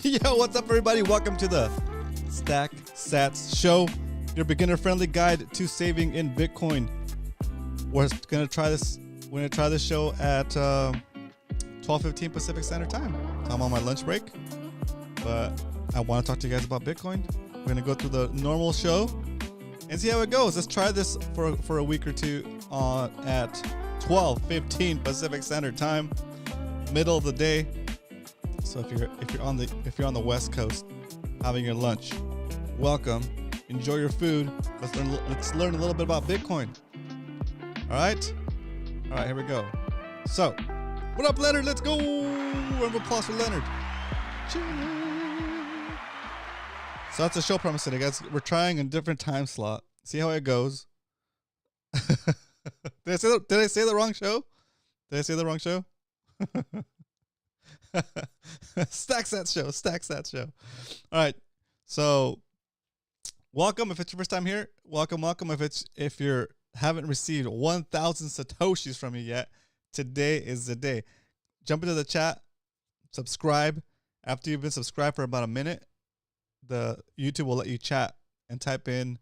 Yo, what's up, everybody? Welcome to the Stack SATS show, your beginner-friendly guide to saving in Bitcoin. We're gonna try this. We're gonna try this show at 12:15 Pacific Standard Time. I'm on my lunch break, but I want to talk to you guys about Bitcoin. We're gonna go through the normal show and see how it goes. Let's try this for a week or two at 12:15 Pacific Standard Time, middle of the day. So if you're on the West Coast having your lunch, welcome. Enjoy your food. Let's learn a little bit about Bitcoin. All right, here we go. So, what up, Leonard? Let's go. Round of applause for Leonard. So that's the show premise today, guys. We're trying a different time slot. See how it goes. Did I say the wrong show? Did I say the wrong show? Stack SATS show. All right. So welcome if it's your first time here. Welcome. If you haven't received 1,000 Satoshis from me yet, today is the day. Jump into the chat, subscribe. After you've been subscribed for about a minute, the YouTube will let you chat and type in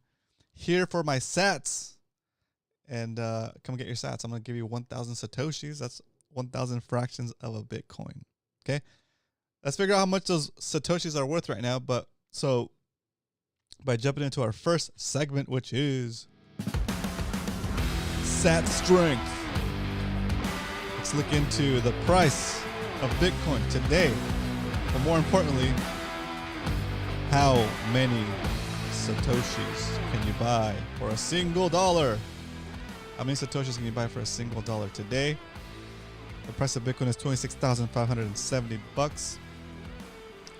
here for my sats and come get your sats. I'm going to give you 1,000 Satoshis. That's 1,000 fractions of a Bitcoin. Okay. Let's figure out how much those Satoshis are worth right now. But so by jumping into our first segment, which is SAT strength, let's look into the price of Bitcoin today. But more importantly, how many Satoshis can you buy for a single dollar? How many Satoshis can you buy for a single dollar today? The price of Bitcoin is $26,570.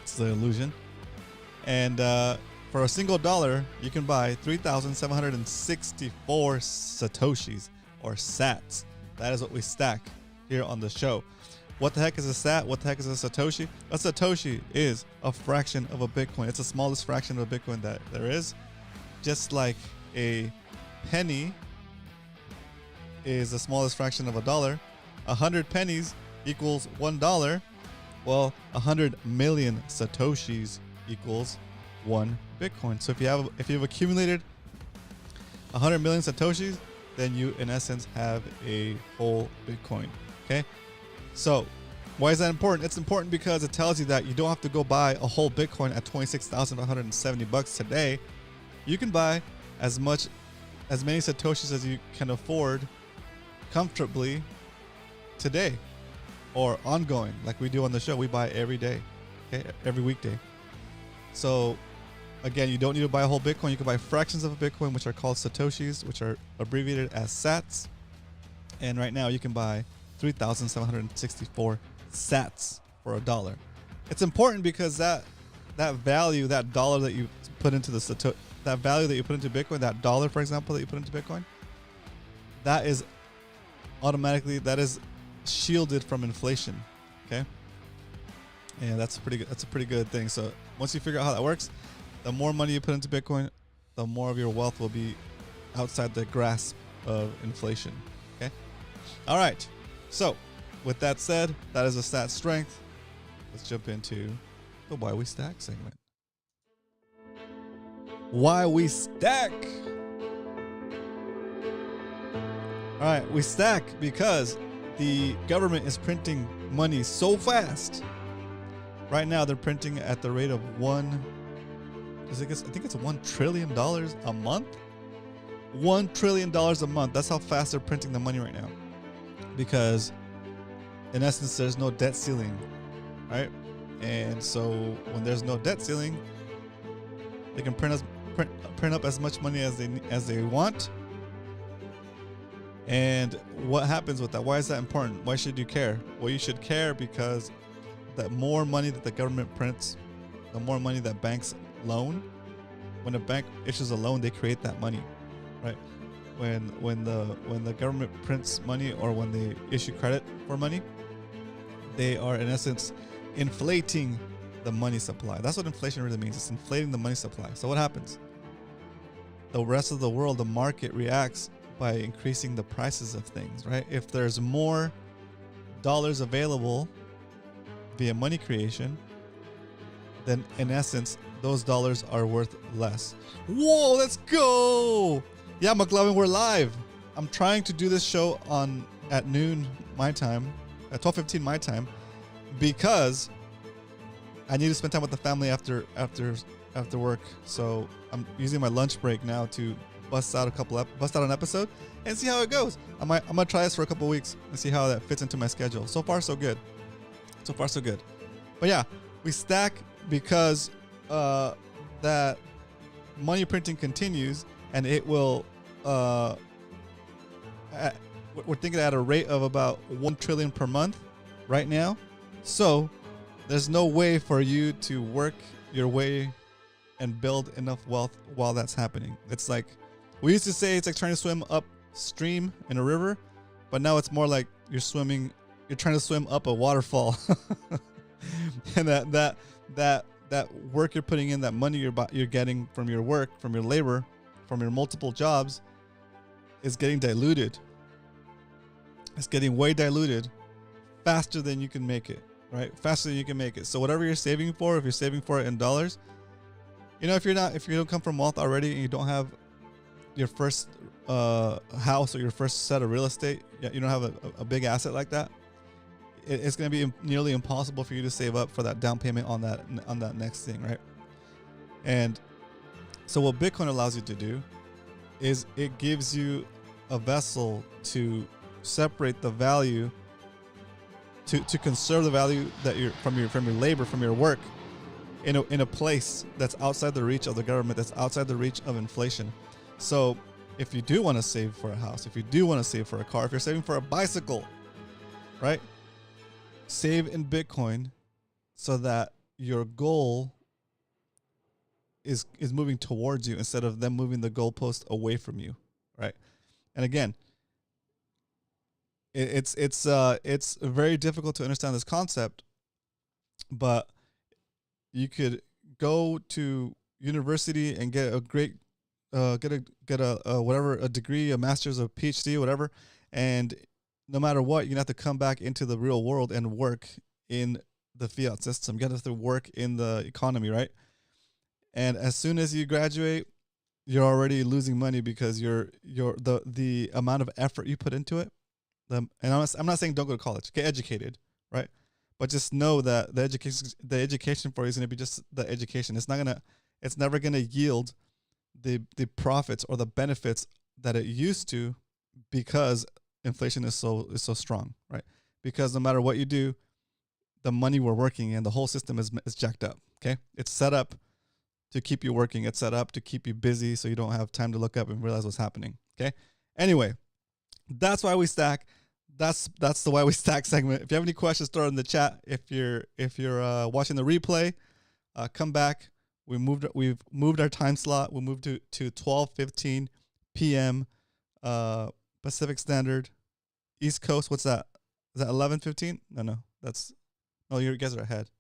It's the illusion. And for a single dollar, you can buy 3,764 Satoshis or sats. That is what we stack here on the show. What the heck is a sat? What the heck is a Satoshi? A Satoshi is a fraction of a Bitcoin. It's the smallest fraction of a Bitcoin that there is. Just like a penny is the smallest fraction of a dollar. 100 pennies equals $1. Well, 100 million Satoshis equals 1 Bitcoin. So if you've accumulated 100 million Satoshis, then you in essence have a whole Bitcoin. Okay. So why is that important? It's important because it tells you that you don't have to go buy a whole Bitcoin at $26,170 today. You can buy as many Satoshis as you can afford comfortably today or ongoing, like we do on the show. We buy every day, okay, every weekday. So again, you don't need to buy a whole Bitcoin. You can buy fractions of a Bitcoin, which are called Satoshis, which are abbreviated as sats. And right now you can buy 3,764 sats for $1. It's important because that value, that dollar that you put into that value that you put into Bitcoin, that dollar, for example, that you put into Bitcoin, that is shielded from inflation. Okay. And that's pretty good. That's a pretty good thing. So once you figure out how that works, the more money you put into Bitcoin, the more of your wealth will be outside the grasp of inflation. Okay. All right. So with that said, that is a stat strength. Let's jump into the Why We Stack segment. Why we stack. All right, we stack because the government is printing money so fast. Right now, they're printing at the rate of I think it's $1 trillion a month. $1 trillion a month. That's how fast they're printing the money right now. Because in essence, there's no debt ceiling, right? And so when there's no debt ceiling, they can print up as much money as they want. And what happens with that? Why is that important? Why should you care? Well, you should care because the more money that the government prints, the more money that banks loan. When a bank issues a loan, they create that money, right? When the government prints money or when they issue credit for money, they are in essence inflating the money supply. That's what inflation really means. It's inflating the money supply. So what happens? The rest of the world, the market reacts by increasing the prices of things, right? If there's more dollars available via money creation, then in essence, those dollars are worth less. Whoa, let's go. Yeah, McLovin, we're live. I'm trying to do this show at noon my time, at 12:15 my time, because I need to spend time with the family after work. So I'm using my lunch break now to bust out an episode and see how it goes. I'm gonna try this for a couple weeks and see how that fits into my schedule. So far, so good. So far, so good. But yeah, we stack because that money printing continues, and it will. We're thinking at a rate of about 1 trillion per month right now. So there's no way for you to work your way and build enough wealth while that's happening. It's like, we used to say it's like trying to swim upstream in a river, but now it's more like you're trying to swim up a waterfall. And that work you're putting in, that money you're getting from your work, from your labor, from your multiple jobs, is getting diluted. It's getting way diluted faster than you can make it, right? Faster than you can make it. So whatever you're saving for, if you're saving for it in dollars, if you don't come from wealth already and you don't have your first house or your first set of real estate, you don't have a big asset like that, it's going to be nearly impossible for you to save up for that down payment on that next thing, right? And so what Bitcoin allows you to do is it gives you a vessel to separate the value, to conserve the value that from your labor, from your work, in a place that's outside the reach of the government, that's outside the reach of inflation. So if you do want to save for a house, if you do want to save for a car, if you're saving for a bicycle, right? Save in Bitcoin so that your goal is moving towards you instead of them moving the goalpost away from you, right? And again, it's very difficult to understand this concept, but you could go to university and get a great get a degree, a master's, a PhD, whatever, and no matter what, you're gonna have to come back into the real world and work in the fiat system. You have to work in the economy, right? And as soon as you graduate, you're already losing money because the amount of effort you put into it. And I'm not saying don't go to college, get educated, right? But just know that the education for you is going to be just the education. It's never gonna yield the profits or the benefits that it used to, because inflation is so strong, right? Because no matter what you do, the money we're working in, the whole system is jacked up. Okay, it's set up to keep you working. It's set up to keep you busy, so you don't have time to look up and realize what's happening. Okay. Anyway, that's why we stack. That's the why we stack segment. If you have any questions, throw it in the chat. If you're watching the replay, come back. We've moved our time slot. We moved to 12:15 p.m. Pacific Standard, East Coast. What's that? Is that 11:15? No, you guys are ahead.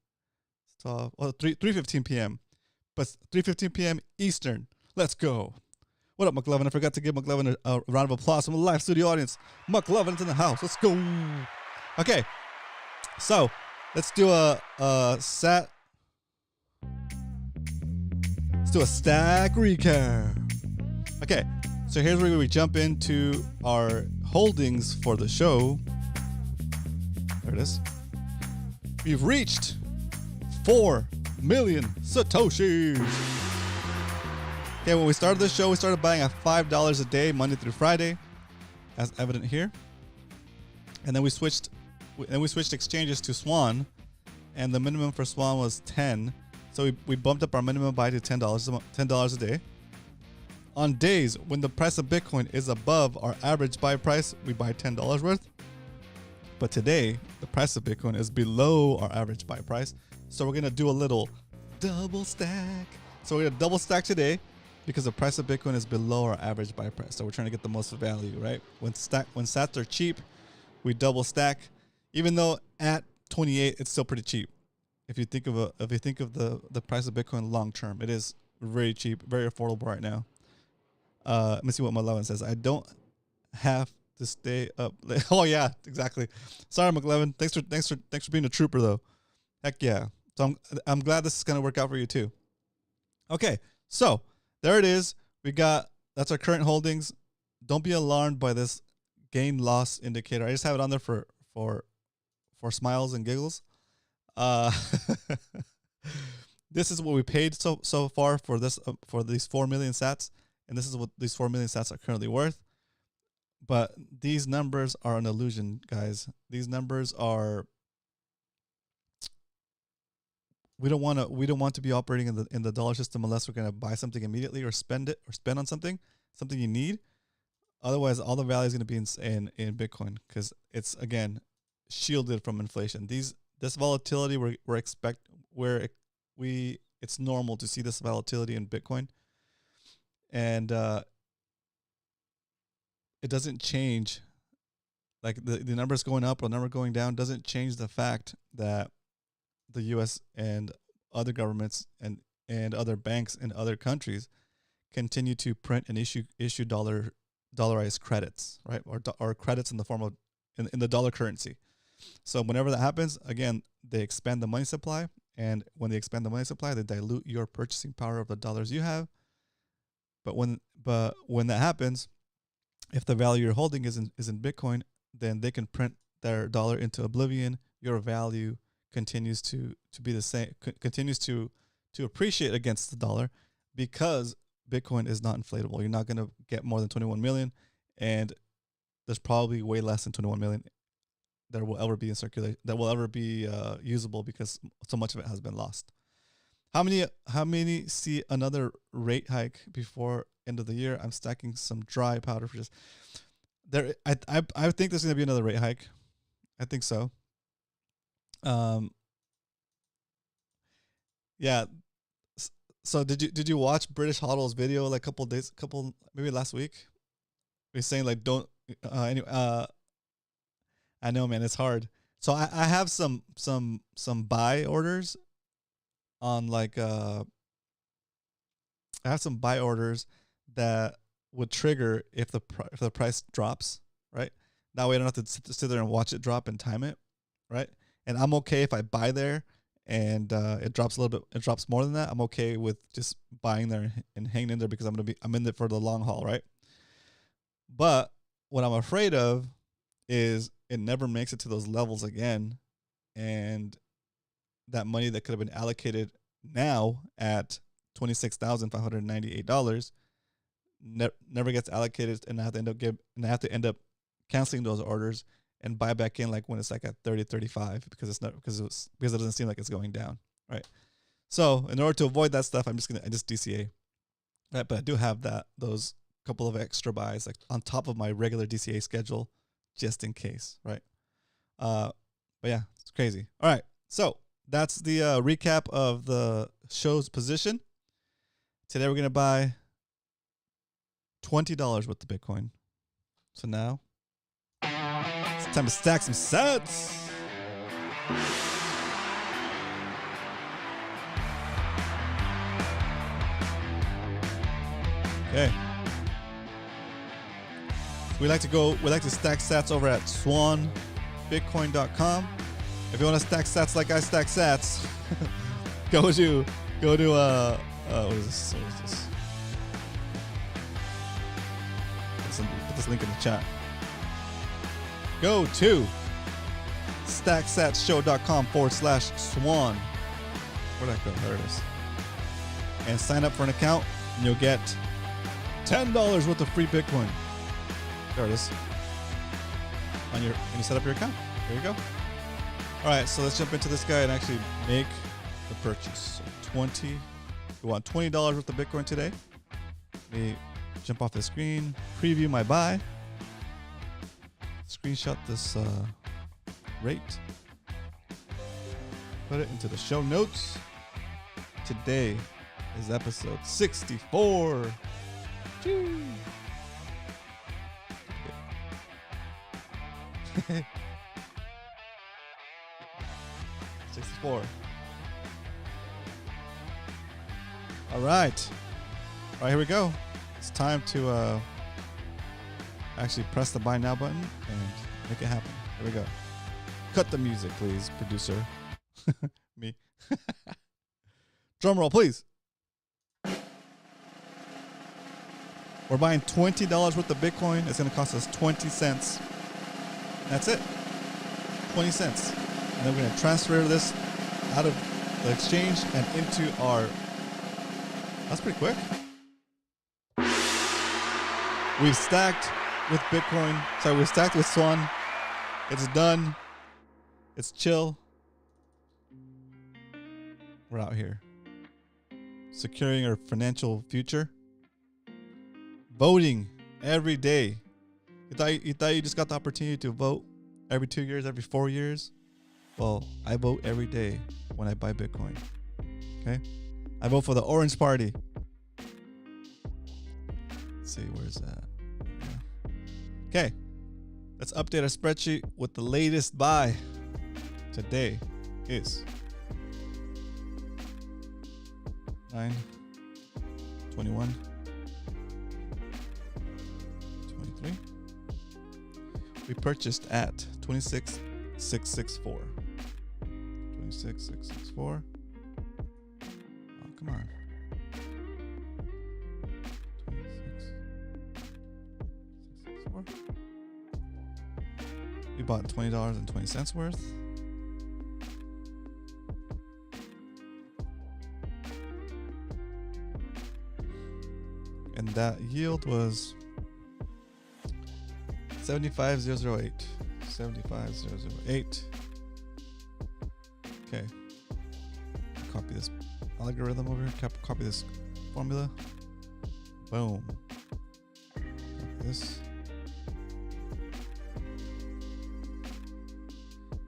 It's 3:15 p.m. But 3:15 p.m. Eastern. Let's go. What up, McLovin? I forgot to give McLovin a round of applause from the live studio audience. McLovin's in the house. Let's go. Okay, so let's do a stack recap. Okay, so here's where we jump into our holdings for the show. There it is. We've reached 4 million Satoshis. Okay, when we started the show, we started buying at $5 a day, Monday through Friday, as evident here. And then we switched exchanges to Swan, and the minimum for Swan was 10. So we bumped up our minimum buy to $10 a day. On days when the price of Bitcoin is above our average buy price, we buy $10 worth. But today, the price of Bitcoin is below our average buy price. So we're going to do a little double stack. So we're going to double stack today because the price of Bitcoin is below our average buy price. So we're trying to get the most value, right? When sats are cheap, we double stack. Even though at 28, it's still pretty cheap. If you think of the price of Bitcoin long term, it is very cheap, very affordable right now. Let me see what McLovin says. I don't have to stay up late. Oh yeah, exactly. Sorry, McLovin. Thanks for being a trooper though. Heck yeah. So I'm glad this is going to work out for you too. Okay, so there it is. That's our current holdings. Don't be alarmed by this gain loss indicator. I just have it on there for smiles and giggles. This is what we paid so far for this for these 4 million sats, and this is what these 4 million sats are currently worth. But these numbers are an illusion, guys. These numbers are. We don't want to be operating in the dollar system unless we're going to buy something immediately or spend on something you need. Otherwise, all the value is going to be in Bitcoin because it's, again, shielded from inflation. This volatility it's normal to see this volatility in Bitcoin, and it doesn't change. Like the numbers going up or the number going down doesn't change the fact that the U.S. and other governments and other banks in other countries continue to print and issue dollarized credits, right? Or credits in the form of in the dollar currency. So whenever that happens, again, they expand the money supply, and when they expand the money supply, they dilute your purchasing power of the dollars you have. But when that happens, if the value you're holding is in Bitcoin, then they can print their dollar into oblivion. Your value continues to be the same, continues to appreciate against the dollar because Bitcoin is not inflatable. You're not going to get more than 21 million, and there's probably way less than 21 million that will ever be in circulation, that will ever be usable because so much of it has been lost. How many see another rate hike before end of the year? I'm stacking some dry powder for just there. I think there's going to be another rate hike. I think so. Yeah. So did you watch British Hodl's video like maybe last week? He's saying like don't anyway. I know, man, it's hard. So I have some buy orders on like I have some buy orders that would trigger if the price drops, right? That way I don't have to sit there and watch it drop and time it, right? And I'm okay if I buy there and it drops a little bit, it drops more than that. I'm okay with just buying there and hanging in there because I'm in there for the long haul, right? But what I'm afraid of is it never makes it to those levels again, and that money that could have been allocated now at $26,598 never gets allocated, and I have to end up canceling those orders and buy back in like when it's like at 30, 35 because it doesn't seem like it's going down, right? So in order to avoid that stuff, I just DCA, right? But I do have those couple of extra buys like on top of my regular DCA schedule, just in case, right? But yeah, it's crazy. All right, so that's the recap of the show's position. Today we're gonna buy $20 worth of Bitcoin. So now it's time to stack some sats. Okay. We like to stack sats over at swanbitcoin.com. If you want to stack sats like I stack sats, go to what is this? Put this link in the chat. Go to stacksatshow.com/swan. Where'd that go? There it is. And sign up for an account, and you'll get $10 worth of free Bitcoin. There it is. And you set up your account. There you go. All right, so let's jump into this guy and actually make the purchase. So we want $20 worth of Bitcoin today. Let me jump off the screen, preview my buy, screenshot this rate, put it into the show notes. Today is episode 64. Choo. 64. All right, here we go. It's time to actually press the buy now button and make it happen. Here we go. Cut the music, please, producer. Me. Drum roll, please. We're buying $20 worth of Bitcoin. It's going to cost us 20 cents. That's it. 20 cents. And then we're going to transfer this out of the exchange and into our... That's pretty quick. We've stacked with Bitcoin. Sorry, we've stacked with Swan. It's done. It's chill. We're out here. Securing our financial future. Voting every day. You thought you just got the opportunity to vote every 2 years, every 4 years? Well, I vote every day when I buy Bitcoin. Okay? I vote for the Orange Party. Let's see, where's that? Okay. Let's update our spreadsheet with the latest buy. Today is 9/21/23. We purchased at 26,664. 26,664. Oh, come on. 26,664. We bought $20.20 worth. And that yield was 75,008. 75,008. Okay. Copy this algorithm over here. Copy this formula. Boom. Copy this.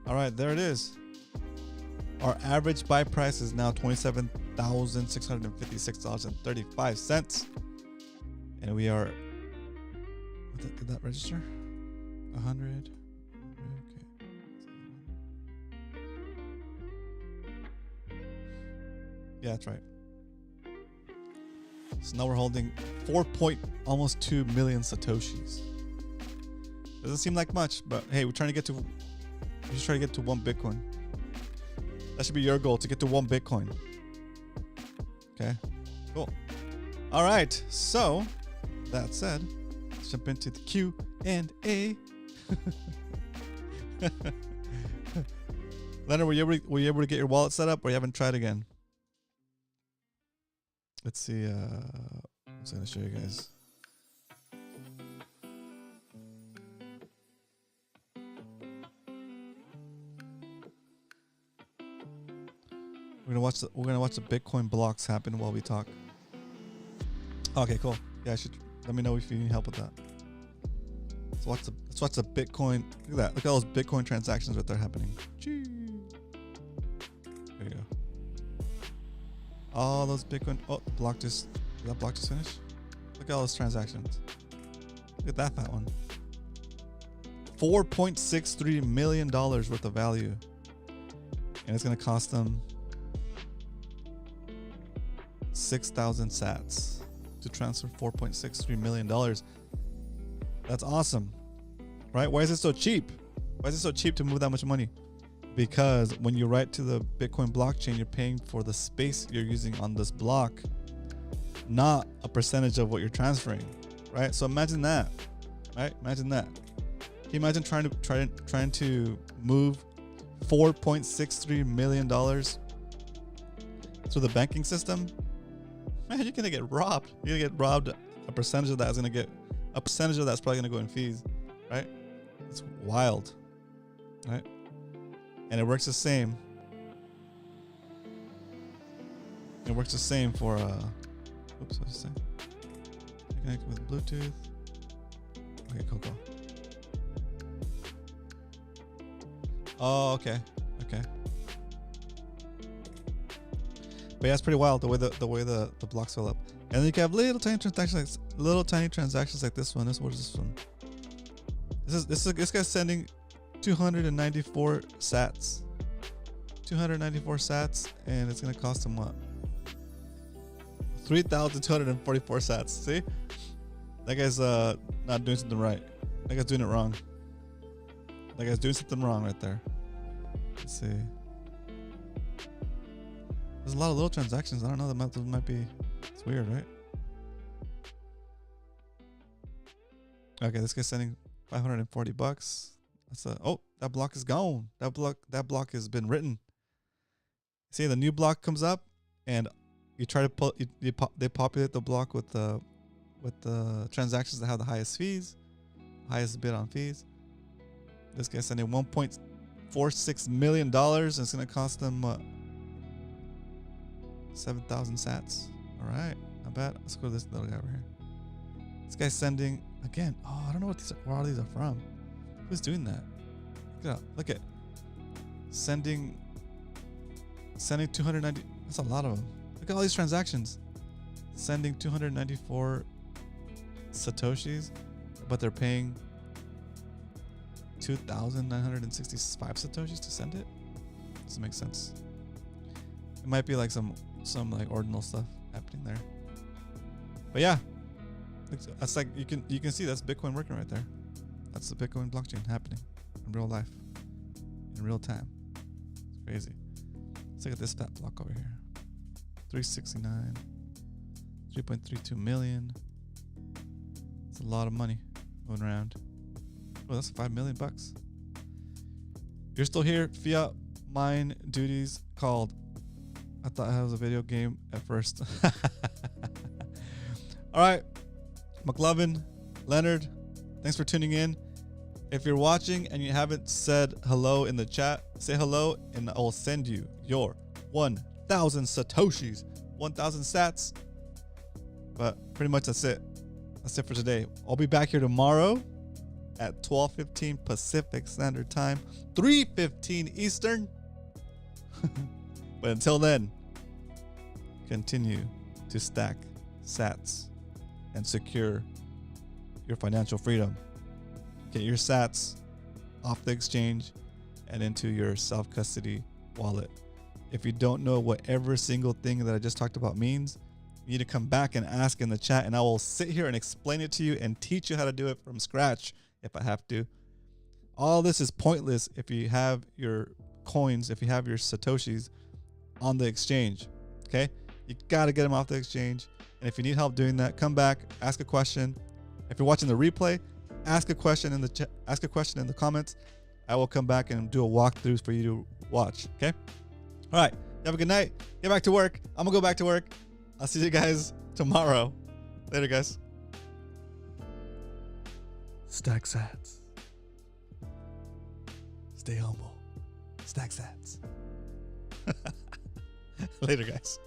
All right, there it is. Our average buy price is now $27,656.35. And we are, did that register? 100. Okay. Yeah, that's right. So now we're holding almost 2 million Satoshis. Doesn't seem like much, but hey, we're just trying to get to 1 Bitcoin. That should be your goal, to get to 1 Bitcoin. Okay, cool. All right, so that said, let's jump into the Q&A. Leonard, were you able to get your wallet set up, or you haven't tried again? Let's see. I'm just gonna show you guys. We're gonna watch the Bitcoin blocks happen while we talk. Okay, cool. Yeah, let me know if you need help with that. Let's watch the Bitcoin. Look at that. Look at all those Bitcoin transactions that are happening. There you go. All those Bitcoin. Oh, did that block just finish? Look at all those transactions. Look at that fat one. $4.63 million worth of value. And it's going to cost them 6,000 sats to transfer $4.63 million. That's awesome, right? Why is it so cheap? Why is it so cheap to move that much money? Because when you write to the Bitcoin blockchain, you're paying for the space you're using on this block, not a percentage of what you're transferring, right? So imagine that, right? Imagine that. Can you imagine trying to move $4.63 million through the banking system? Man, you're gonna get robbed. You're gonna get robbed. A percentage of that's probably gonna go in fees, right? It's wild, right? And it works the same. It works the same for oops, what did I say? Connect with Bluetooth. Okay, cool. Oh, okay. But yeah, it's pretty wild the way the blocks fill up. And then you can have little tiny transactions like this one. What is this one? This guy's sending 294 sats. 294 sats, and it's gonna cost him what? 3,244 sats. See? That guy's not doing something right. That guy's doing it wrong. That guy's doing something wrong right there. Let's see. There's a lot of little transactions. I don't know. Those might be. It's weird, right? Okay, this guy's sending $540. That's a. Oh, that block is gone. That block has been written. See, the new block comes up, and you try to pull. They populate the block with the transactions that have the highest fees, highest bid on fees. This guy's sending $1.46 million. And it's gonna cost them 7,000 SATs. All right, not bad. Let's go to this little guy over here. This guy's sending again. Oh, I don't know where all these are from. Who's doing that? Look at sending 290. That's a lot of them. Look at all these transactions. Sending 294 satoshis, but they're paying 2,965 satoshis to send it. Doesn't make sense. It might be like some like ordinal stuff happening there. But yeah, that's like you can see that's Bitcoin working right there. That's the Bitcoin blockchain happening in real life, in real time. It's crazy. Let's look at this fat block over here. 369, 3.32 million. It's a lot of money going around. Oh, that's $5 million. You're still here. Fiat mine duties called. I thought it was a video game at first. All right, McLovin, Leonard, thanks for tuning in. If you're watching and you haven't said hello in the chat, say hello and I will send you your 1,000 satoshis, 1,000 sats. But pretty much that's it. That's it for today. I'll be back here tomorrow at 12:15 Pacific Standard Time, 3:15 Eastern. But until then, continue to stack sats and secure your financial freedom. Get your sats off the exchange and into your self-custody wallet. If you don't know what every single thing that I just talked about means, you need to come back and ask in the chat, and I will sit here and explain it to you and teach you how to do it from scratch if I have to. All this is pointless if you have your coins, if you have your satoshis on the exchange. Okay, you got to get them off the exchange. And if you need help doing that, come back, ask a question. If you're watching the replay, ask a question in the ask a question in the comments. I will come back and do a walkthrough for you to watch. Okay. All right. Have a good night. Get back to work. I'm gonna go back to work. I'll see you guys tomorrow. Later, guys. Stack sats. Stay humble. Stack sats. Later, guys.